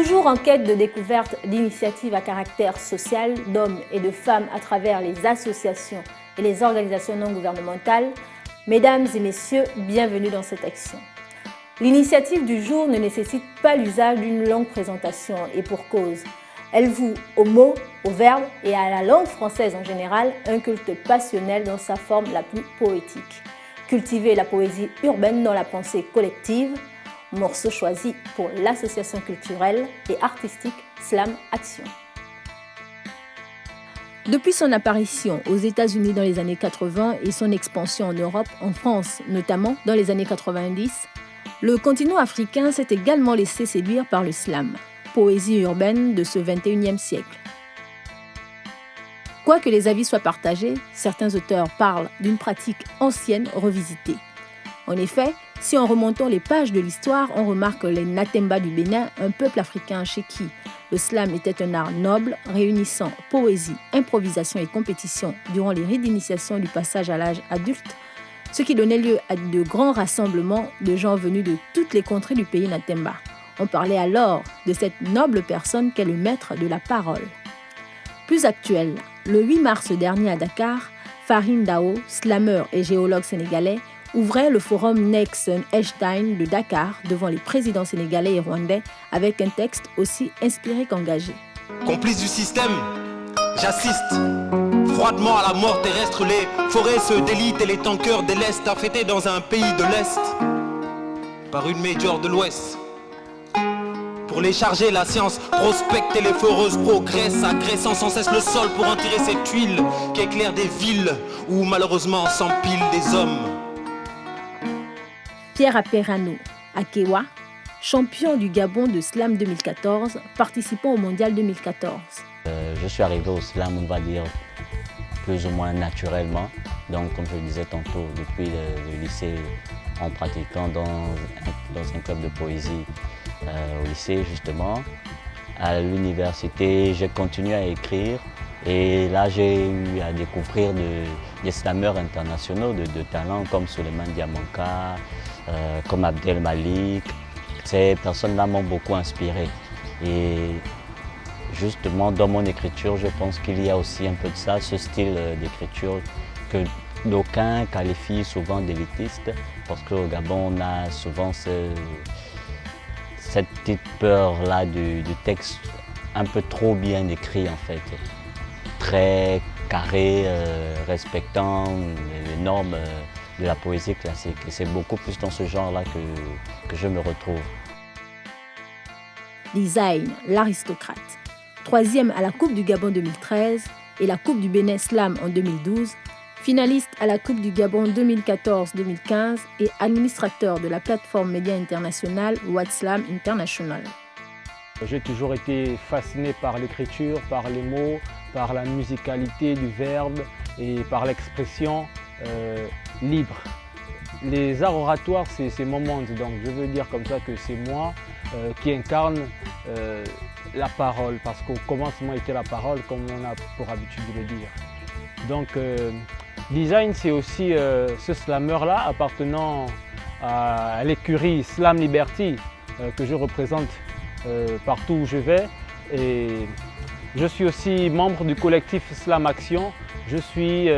Toujours en quête de découverte d'initiatives à caractère social d'hommes et de femmes à travers les associations et les organisations non gouvernementales, mesdames et messieurs, bienvenue dans cette action. L'initiative du jour ne nécessite pas l'usage d'une longue présentation et pour cause. Elle voue aux mots, aux verbes et à la langue française en général un culte passionnel dans sa forme la plus poétique. Cultiver la poésie urbaine dans la pensée collective, morceau choisi pour l'association culturelle et artistique Slam Action. Depuis son apparition aux États-Unis dans les années 80 et son expansion en Europe, en France notamment dans les années 90, le continent africain s'est également laissé séduire par le slam, poésie urbaine de ce 21e siècle. Quoique les avis soient partagés, certains auteurs parlent d'une pratique ancienne revisitée. En effet, si en remontant les pages de l'histoire, on remarque les Natemba du Bénin, un peuple africain chez qui le slam était un art noble, réunissant poésie, improvisation et compétition durant les rites d'initiation du passage à l'âge adulte, ce qui donnait lieu à de grands rassemblements de gens venus de toutes les contrées du pays Natemba. On parlait alors de cette noble personne qu'est le maître de la parole. Plus actuel, le 8 mars dernier à Dakar, Farim Dao, slameur et géologue sénégalais, ouvrait le forum Next Einstein de Dakar devant les présidents sénégalais et rwandais avec un texte aussi inspiré qu'engagé. Complice du système, j'assiste froidement à la mort terrestre. Les forêts se délitent et les tankers délestent, affêtés dans un pays de l'Est par une médiore de l'Ouest. Pour les charger, la science prospecte et les foreuses progressent, agressant sans cesse le sol pour en tirer cette huile qui éclaire des villes où malheureusement s'empilent des hommes. Pierre Aperano, Akewa, champion du Gabon de slam 2014, participant au mondial 2014. Je suis arrivé au slam, on va dire, plus ou moins naturellement. Donc, comme je le disais tantôt, depuis le lycée, en pratiquant dans un club de poésie au lycée, justement. À l'université, j'ai continué à écrire. Et là, j'ai eu à découvrir des slameurs internationaux de talent comme Souleymane Diamanka, comme Abdel Malik. Ces personnes-là m'ont beaucoup inspiré. Et justement, dans mon écriture, je pense qu'il y a aussi un peu de ça, ce style d'écriture que d'aucuns qualifient souvent d'élitiste, parce qu'au Gabon, on a souvent cette petite peur-là du texte un peu trop bien écrit, en fait. Très carré, respectant les normes de la poésie classique. Et c'est beaucoup plus dans ce genre-là que je me retrouve. Design, l'aristocrate. 3e à la Coupe du Gabon 2013 et la Coupe du Bénin Slam en 2012, finaliste à la Coupe du Gabon 2014-2015 et administrateur de la plateforme média internationale WhatSlam International. J'ai toujours été fasciné par l'écriture, par les mots, par la musicalité du verbe et par l'expression libre. Les arts oratoires, c'est mon monde, donc je veux dire comme ça que c'est moi qui incarne la parole, parce qu'au commencement était la parole, comme on a pour habitude de le dire. Donc, design, c'est aussi ce slameur-là appartenant à l'écurie Slam Liberty que je représente partout où je vais. Et je suis aussi membre du collectif Slam Action. Je suis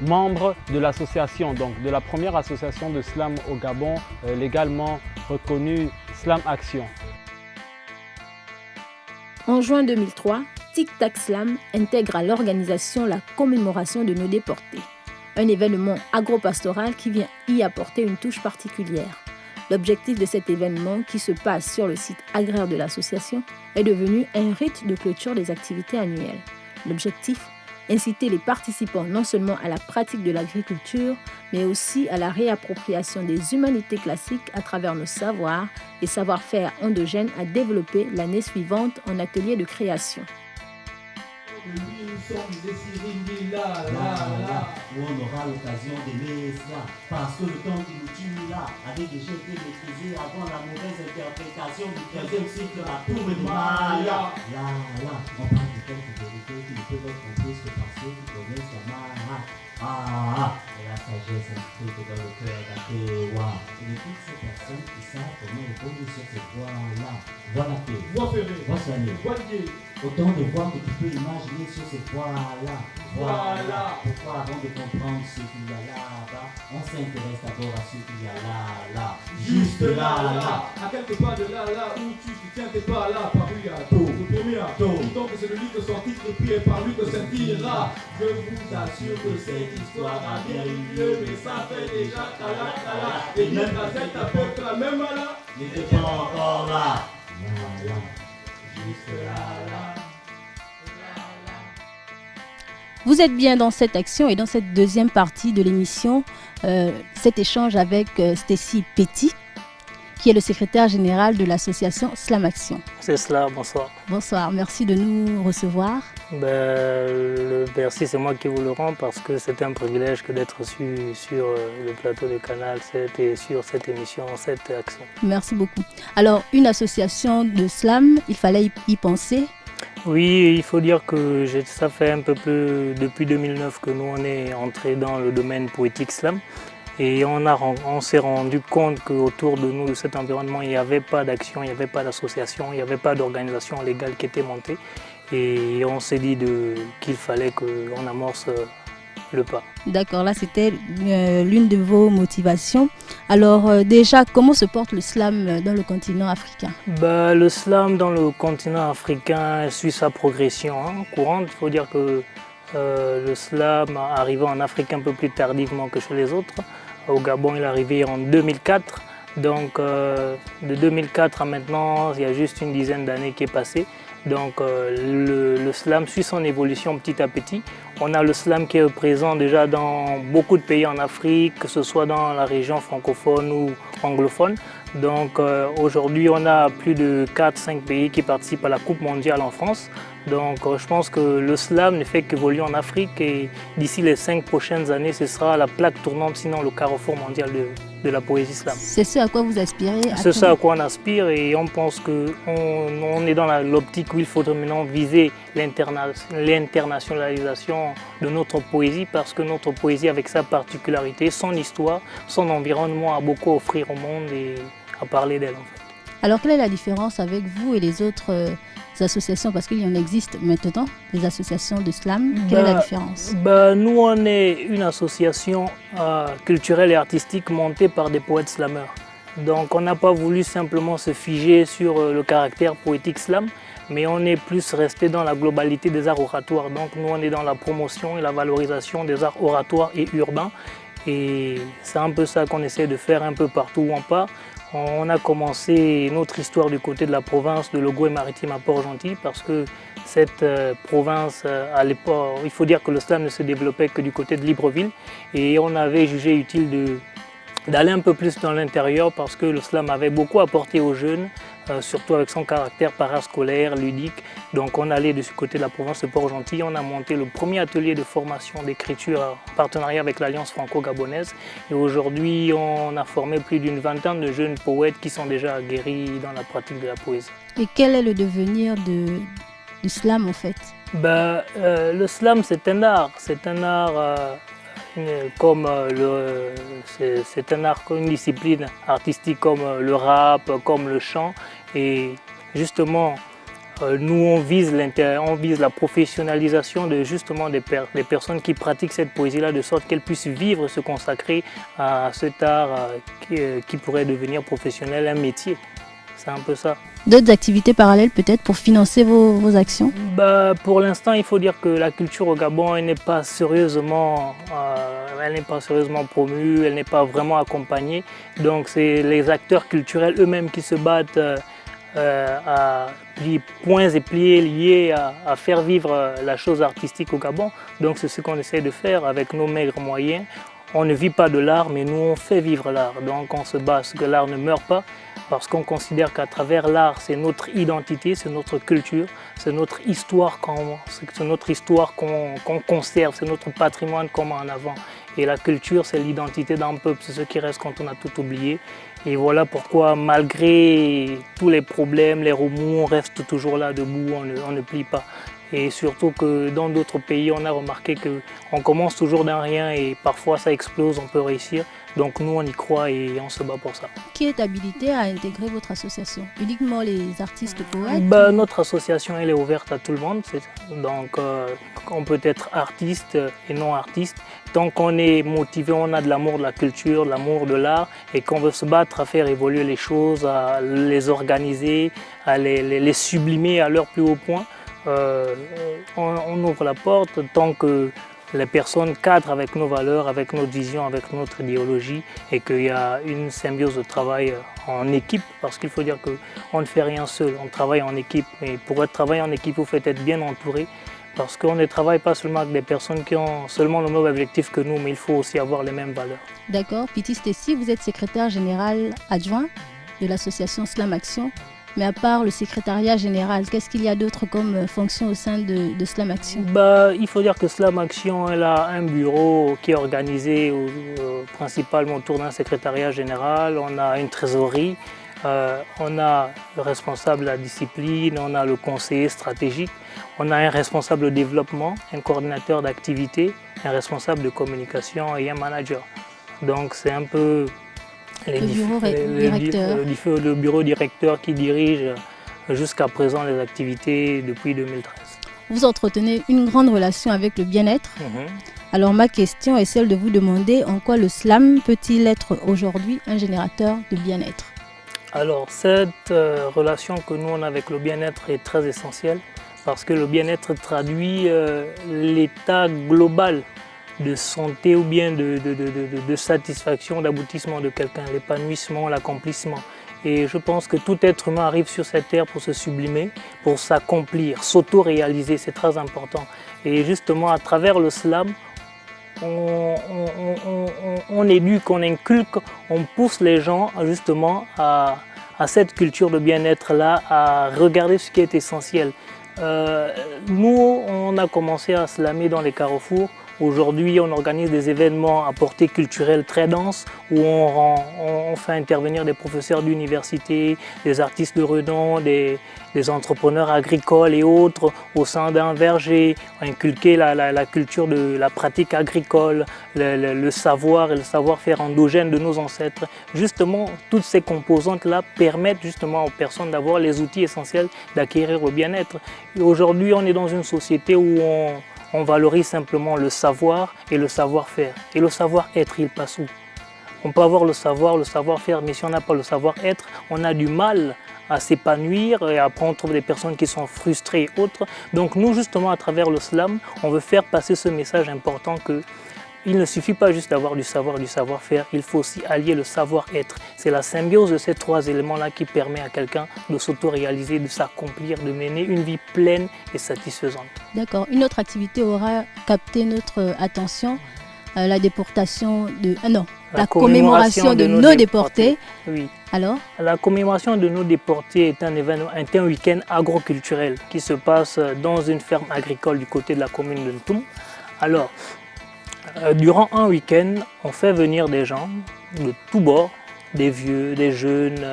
membre de l'association, donc de la première association de slam au Gabon, légalement reconnue Slam Action. En juin 2003, Tic Tac Slam intègre à l'organisation la commémoration de nos déportés, un événement agropastoral qui vient y apporter une touche particulière. L'objectif de cet événement, qui se passe sur le site agraire de l'association, est devenu un rite de clôture des activités annuelles. L'objectif, inciter les participants non seulement à la pratique de l'agriculture, mais aussi à la réappropriation des humanités classiques à travers nos savoirs et savoir-faire endogènes à développer l'année suivante en atelier de création. où on aura l'occasion d'aimer cela. Parce que le temps qui nous tue là avait déjà été maîtrisé avant la mauvaise interprétation du 15e cycle, la tour de Maya. On parle de quelques vérités qui ne peuvent être comprises que par ceux qui connaissent la Maya. Et la sagesse inscrite dans le cœur d'Atewa. Et de toutes ces personnes qui savent comment répondre sur ces voies-là. Voilà que, voix soignée, autant de voix que tu peux imaginer sur ces voies-là. Voilà pourquoi avant de comprendre ce qu'il y a là-bas, on s'intéresse d'abord à ce qu'il y a là. Juste là. À quelque part de là où tu tiens tes pas là, paru à tôt. Le premier à tôt. Donc c'est le livre de son titre et puis est par lui que scintillera. Je vous assure que cette histoire a bien eu lieu, mais ça fait déjà cala. Et Dieu Gazette à peu près même là. N'était pas encore là. Juste là. Vous êtes bien dans cette action et dans cette deuxième partie de l'émission, cet échange avec Stacy Petit, qui est le secrétaire général de l'association Slam Action. C'est cela, bonsoir. Bonsoir, merci de nous recevoir. Merci, c'est moi qui vous le rends parce que c'est un privilège que d'être reçu sur le plateau de Canal 7 et sur cette émission, cette action. Merci beaucoup. Alors, une association de slam, il fallait y penser. Oui, il faut dire que ça fait un peu plus depuis 2009 que nous on est entré dans le domaine poétique slam et on s'est rendu compte qu'autour de nous, de cet environnement, il n'y avait pas d'action, il n'y avait pas d'association, il n'y avait pas d'organisation légale qui était montée et on s'est dit qu'il fallait qu'on amorce le pas. D'accord, là c'était l'une de vos motivations. Alors déjà, comment se porte le slam dans le continent africain? Le slam dans le continent africain suit sa progression courante. Il faut dire que le slam arrivé en Afrique un peu plus tardivement que chez les autres. Au Gabon, il est arrivé en 2004. Donc de 2004 à maintenant, il y a juste une dizaine d'années qui est passée. Donc le slam suit son évolution petit à petit. On a le slam qui est présent déjà dans beaucoup de pays en Afrique, que ce soit dans la région francophone ou anglophone. Donc aujourd'hui, on a plus de 4-5 pays qui participent à la Coupe mondiale en France. Donc je pense que le slam ne fait qu'évoluer en Afrique et d'ici les 5 prochaines années, ce sera la plaque tournante, sinon le carrefour mondial de la poésie slam. C'est ce à quoi vous aspirez? C'est ça à quoi on aspire et on pense qu'on est dans l'optique où il faudrait maintenant viser l'internationalisation de notre poésie parce que notre poésie, avec sa particularité, son histoire, son environnement, a beaucoup à offrir au monde et à parler d'elle en fait. Alors quelle est la différence avec vous et les autres associations, parce qu'il y en existe maintenant, des associations de slam? Quelle est la différence? Nous, on est une association culturelle et artistique montée par des poètes slameurs. Donc on n'a pas voulu simplement se figer sur le caractère poétique slam, mais on est plus resté dans la globalité des arts oratoires. Donc nous, on est dans la promotion et la valorisation des arts oratoires et urbains. Et c'est un peu ça qu'on essaie de faire un peu partout où on part. On a commencé notre histoire du côté de la province de Logoué-Maritime à Port-Gentil parce que cette province, à l'époque, il faut dire que le slam ne se développait que du côté de Libreville et on avait jugé utile d'aller un peu plus dans l'intérieur parce que le slam avait beaucoup apporté aux jeunes, surtout avec son caractère parascolaire, ludique. Donc on allait de ce côté de la province de Port-Gentil, on a monté le premier atelier de formation d'écriture en partenariat avec l'Alliance franco-gabonaise. Et aujourd'hui, on a formé plus d'une vingtaine de jeunes poètes qui sont déjà aguerris dans la pratique de la poésie. Et quel est le devenir du slam en fait? Le slam, c'est un art. C'est un art comme c'est un art, une discipline artistique comme le rap, comme le chant. Et justement, nous, on vise la professionnalisation de justement des personnes qui pratiquent cette poésie-là, de sorte qu'elles puissent vivre, se consacrer à cet art qui pourrait devenir professionnel, un métier. C'est un peu ça. D'autres activités parallèles peut-être pour financer vos actions? Pour l'instant, il faut dire que la culture au Gabon, elle n'est pas sérieusement promue, elle n'est pas vraiment accompagnée. Donc c'est les acteurs culturels eux-mêmes qui se battent à points et pliés liés à faire vivre la chose artistique au Gabon. Donc c'est ce qu'on essaie de faire avec nos maigres moyens. on ne vit pas de l'art, mais nous on fait vivre l'art. Donc on se bat à ce que l'art ne meure pas, parce qu'on considère qu'à travers l'art, c'est notre identité, c'est notre culture, c'est notre histoire qu'on conserve, c'est notre patrimoine qu'on met en avant. Et la culture, c'est l'identité d'un peuple, c'est ce qui reste quand on a tout oublié. Et voilà pourquoi, malgré tous les problèmes, les remous, on reste toujours là debout, on ne plie pas. Et surtout que dans d'autres pays, on a remarqué qu'on commence toujours d'un rien et parfois ça explose, on peut réussir. Donc nous, on y croit et on se bat pour ça. Qui est habilité à intégrer votre association? Uniquement les artistes poètes? Notre association, elle est ouverte à tout le monde. Donc on peut être artiste et non artiste. Tant qu'on est motivé, on a de l'amour de la culture, de l'amour de l'art et qu'on veut se battre à faire évoluer les choses, à les organiser, à les sublimer à leur plus haut point. On ouvre la porte tant que les personnes cadrent avec nos valeurs, avec notre vision, avec notre idéologie et qu'il y a une symbiose de travail en équipe, parce qu'il faut dire qu'on ne fait rien seul, on travaille en équipe. Et pour travailler en équipe, il faut être bien entouré, parce qu'on ne travaille pas seulement avec des personnes qui ont seulement le même objectif que nous, mais il faut aussi avoir les mêmes valeurs. D'accord. Piti Stessi, vous êtes secrétaire général adjoint de l'association Slam Action. Mais à part le secrétariat général, qu'est-ce qu'il y a d'autre comme fonction au sein de Slam Action? Il faut dire que Slam Action, elle a un bureau qui est organisé principalement autour d'un secrétariat général. On a une trésorerie, on a le responsable de la discipline, on a le conseiller stratégique, on a un responsable de développement, un coordinateur d'activité, un responsable de communication et un manager. Donc c'est un peu le bureau directeur qui dirige jusqu'à présent les activités depuis 2013. Vous entretenez une grande relation avec le bien-être. Alors ma question est celle de vous demander en quoi le slam peut-il être aujourd'hui un générateur de bien-être? Alors cette relation que nous on a avec le bien-être est très essentielle parce que le bien-être traduit l'état global de santé ou bien de satisfaction, d'aboutissement de quelqu'un, l'épanouissement, l'accomplissement. Et je pense que tout être humain arrive sur cette terre pour se sublimer, pour s'accomplir, s'auto-réaliser, c'est très important. Et justement, à travers le slam, on éduque, on inculque, on pousse les gens justement à cette culture de bien-être-là, à regarder ce qui est essentiel. Nous, on a commencé à slammer dans les carrefours. Aujourd'hui, on organise des événements à portée culturelle très dense où on fait intervenir des professeurs d'université, des artistes de renom, des entrepreneurs agricoles et autres au sein d'un verger, inculquer la culture de la pratique agricole, le savoir et le savoir-faire endogène de nos ancêtres. Justement, toutes ces composantes-là permettent justement aux personnes d'avoir les outils essentiels d'acquérir le bien-être. Aujourd'hui, on est dans une société où on valorise simplement le savoir et le savoir-faire. Et le savoir-être, il passe où? On peut avoir le savoir-faire, mais si on n'a pas le savoir-être, on a du mal à s'épanouir et après on trouve des personnes qui sont frustrées et autres. Donc nous, justement, à travers le slam, on veut faire passer ce message important que il ne suffit pas juste d'avoir du savoir et du savoir-faire, il faut aussi allier le savoir-être. C'est la symbiose de ces trois éléments-là qui permet à quelqu'un de s'auto-réaliser, de s'accomplir, de mener une vie pleine et satisfaisante. D'accord. Une autre activité aura capté notre attention, la déportation de... la commémoration de nos déportés. Oui. Alors? La commémoration de nos déportés est un week-end agroculturel qui se passe dans une ferme agricole du côté de la commune de Ntoum. Alors, durant un week-end, on fait venir des gens de tous bords, des vieux, des jeunes,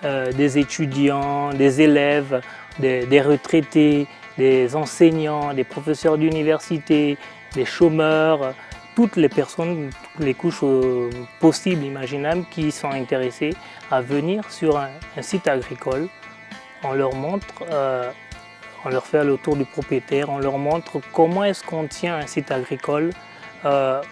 des étudiants, des élèves, des retraités, des enseignants, des professeurs d'université, des chômeurs, toutes les personnes, toutes les couches possibles, imaginables, qui sont intéressées à venir sur un site agricole. On leur montre, on leur fait le tour du propriétaire, on leur montre comment est-ce qu'on tient un site agricole,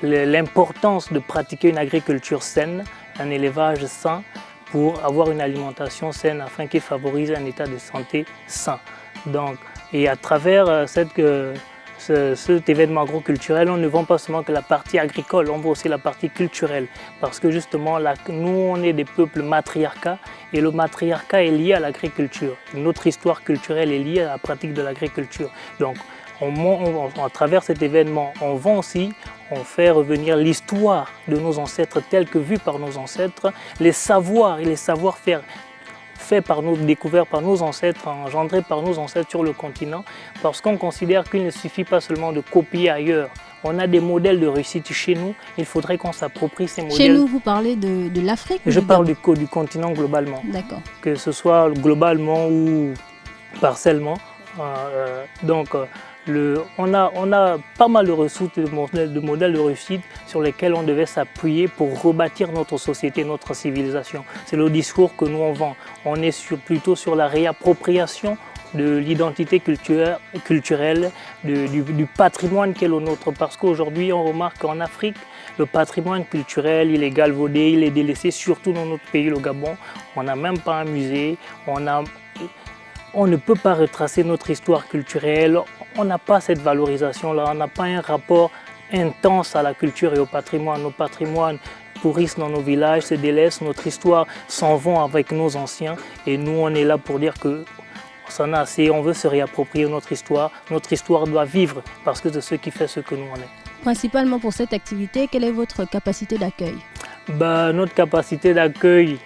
l'importance de pratiquer une agriculture saine, un élevage sain pour avoir une alimentation saine afin qu'il favorise un état de santé sain. Donc, et à travers cet événement agroculturel, on ne vend pas seulement que la partie agricole, on vend aussi la partie culturelle. Parce que justement, nous, on est des peuples matriarcats et le matriarcat est lié à l'agriculture. Notre histoire culturelle est liée à la pratique de l'agriculture. Donc, à travers cet événement, on fait revenir l'histoire de nos ancêtres telle que vue par nos ancêtres, les savoirs et les savoir-faire découverts par nos ancêtres, engendrés par nos ancêtres sur le continent, parce qu'on considère qu'il ne suffit pas seulement de copier ailleurs. On a des modèles de réussite chez nous, il faudrait qu'on s'approprie ces modèles. Chez nous, vous parlez de l'Afrique? Je parle du continent globalement. D'accord. Que ce soit globalement ou partiellement. On a pas mal de ressources et de modèles de réussite sur lesquels on devait s'appuyer pour rebâtir notre société, notre civilisation. C'est le discours que nous on vend. On est plutôt sur la réappropriation de l'identité culturelle, du patrimoine qui est le nôtre. Parce qu'aujourd'hui, on remarque qu'en Afrique, le patrimoine culturel, il est galvaudé, il est délaissé, surtout dans notre pays, le Gabon. On n'a même pas un musée, on ne peut pas retracer notre histoire culturelle, on n'a pas cette valorisation-là, on n'a pas un rapport intense à la culture et au patrimoine. Nos patrimoines pourrissent dans nos villages, se délaissent, notre histoire s'en va avec nos anciens. Et nous, on est là pour dire que ça en a assez, on veut se réapproprier notre histoire. Notre histoire doit vivre parce que c'est ce qui fait ce que nous on est. Principalement pour cette activité, quelle est votre capacité d'accueil? Notre capacité d'accueil,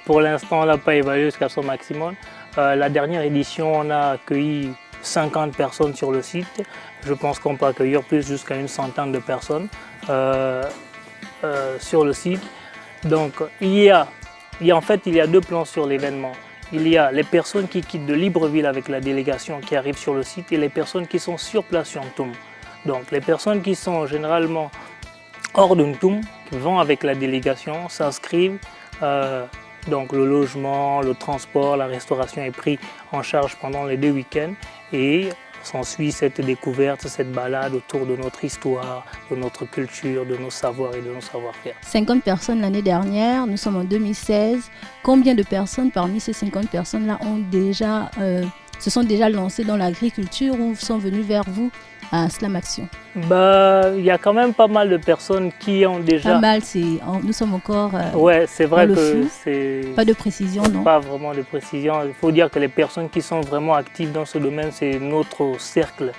pour l'instant, on ne l'a pas évaluée jusqu'à son maximum. La dernière édition, on a accueilli 50 personnes sur le site. Je pense qu'on peut accueillir jusqu'à une centaine de personnes sur le site. Donc, il y a deux plans sur l'événement. Il y a les personnes qui quittent de Libreville avec la délégation qui arrive sur le site et les personnes qui sont sur place sur Ntoum. Donc, les personnes qui sont généralement hors de Ntoum, qui vont avec la délégation, s'inscrivent. Donc le logement, le transport, la restauration est pris en charge pendant les 2 week-ends et s'ensuit cette découverte, cette balade autour de notre histoire, de notre culture, de nos savoirs et de nos savoir-faire. 50 personnes l'année dernière, nous sommes en 2016. Combien de personnes parmi ces 50 personnes-là se sont déjà lancées dans l'agriculture ou sont venues vers vous à Slam Action? Il y a quand même pas mal de personnes qui ont déjà... Pas mal, nous sommes encore ouais, c'est vrai que c'est... Pas de précision, non? Pas vraiment de précision. Il faut dire que les personnes qui sont vraiment actives dans ce domaine, c'est notre cercle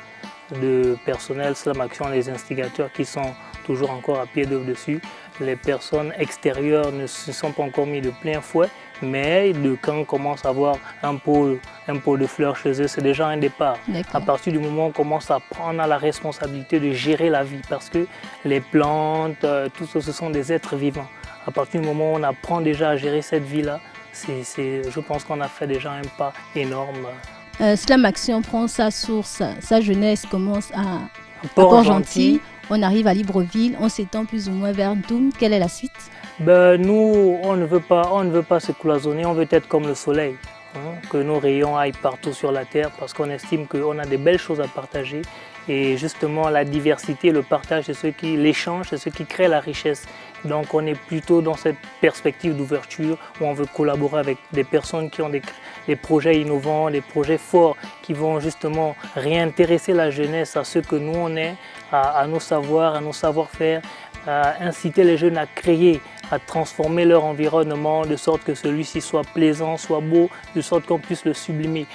de personnel Slam Action, les instigateurs qui sont toujours encore à pied d'œuvre dessus. Les personnes extérieures ne se sont pas encore mis de plein fouet, mais quand on commence à avoir un pot de fleurs chez eux, c'est déjà un départ. À partir du moment où on commence à prendre la responsabilité de gérer la vie, parce que les plantes, tout ça, ce sont des êtres vivants. À partir du moment où on apprend déjà à gérer cette vie-là, je pense qu'on a fait déjà un pas énorme. Slam Action prend sa source, sa jeunesse commence à Port-Gentil. On arrive à Libreville, on s'étend plus ou moins vers Ntoum. Quelle est la suite? Nous, on ne veut pas se cloisonner, on veut être comme le soleil. Que nos rayons aillent partout sur la terre parce qu'on estime qu'on a des belles choses à partager. Et justement, la diversité, le partage, l'échange, c'est ce qui crée la richesse. Donc on est plutôt dans cette perspective d'ouverture où on veut collaborer avec des personnes qui ont des projets innovants, des projets forts qui vont justement réintéresser la jeunesse à ce que nous on est, à nos savoirs, à nos savoir-faire, à inciter les jeunes à créer, à transformer leur environnement de sorte que celui-ci soit plaisant, soit beau, de sorte qu'on puisse le sublimer.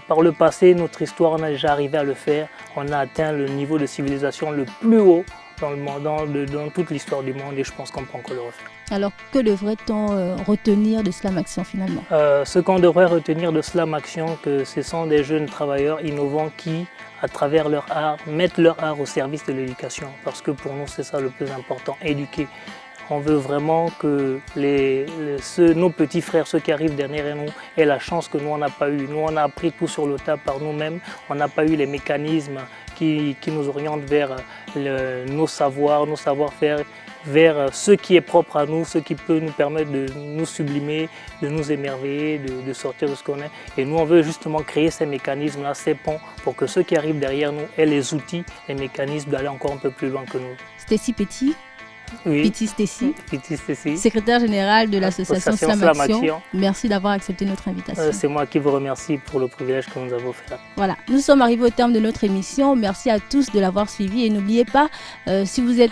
Par le passé, notre histoire, on a déjà arrivé à le faire. On a atteint le niveau de civilisation le plus haut dans toute l'histoire du monde et je pense qu'on peut encore le refaire. Alors, que devrait-on retenir de Slam Action finalement? Ce qu'on devrait retenir de Slam Action, que ce sont des jeunes travailleurs innovants qui, à travers leur art, mettent leur art au service de l'éducation. Parce que pour nous, c'est ça le plus important, éduquer. On veut vraiment que nos petits frères, ceux qui arrivent derrière nous, aient la chance que nous, on n'a pas eu. Nous, on a appris tout sur le tas par nous-mêmes. On n'a pas eu les mécanismes qui nous orientent vers nos savoirs, nos savoir-faire, vers ce qui est propre à nous, ce qui peut nous permettre de nous sublimer, de nous émerveiller, de sortir de ce qu'on est. Et nous, on veut justement créer ces mécanismes-là, ces ponts, pour que ceux qui arrivent derrière nous aient les outils, les mécanismes d'aller encore un peu plus loin que nous. Stécie Petit. Oui. Petit Stécie, Stécie, secrétaire général de l'association Slam Action. Merci d'avoir accepté notre invitation. C'est moi qui vous remercie pour le privilège que nous avons offert. Voilà, nous sommes arrivés au terme de notre émission. Merci à tous de l'avoir suivi et n'oubliez pas, si vous êtes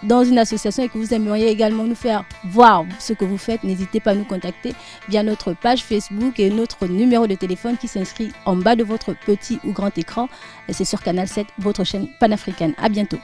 dans une association et que vous aimeriez également nous faire voir ce que vous faites, n'hésitez pas à nous contacter via notre page Facebook et notre numéro de téléphone qui s'inscrit en bas de votre petit ou grand écran. C'est sur Canal 7, votre chaîne panafricaine. À bientôt.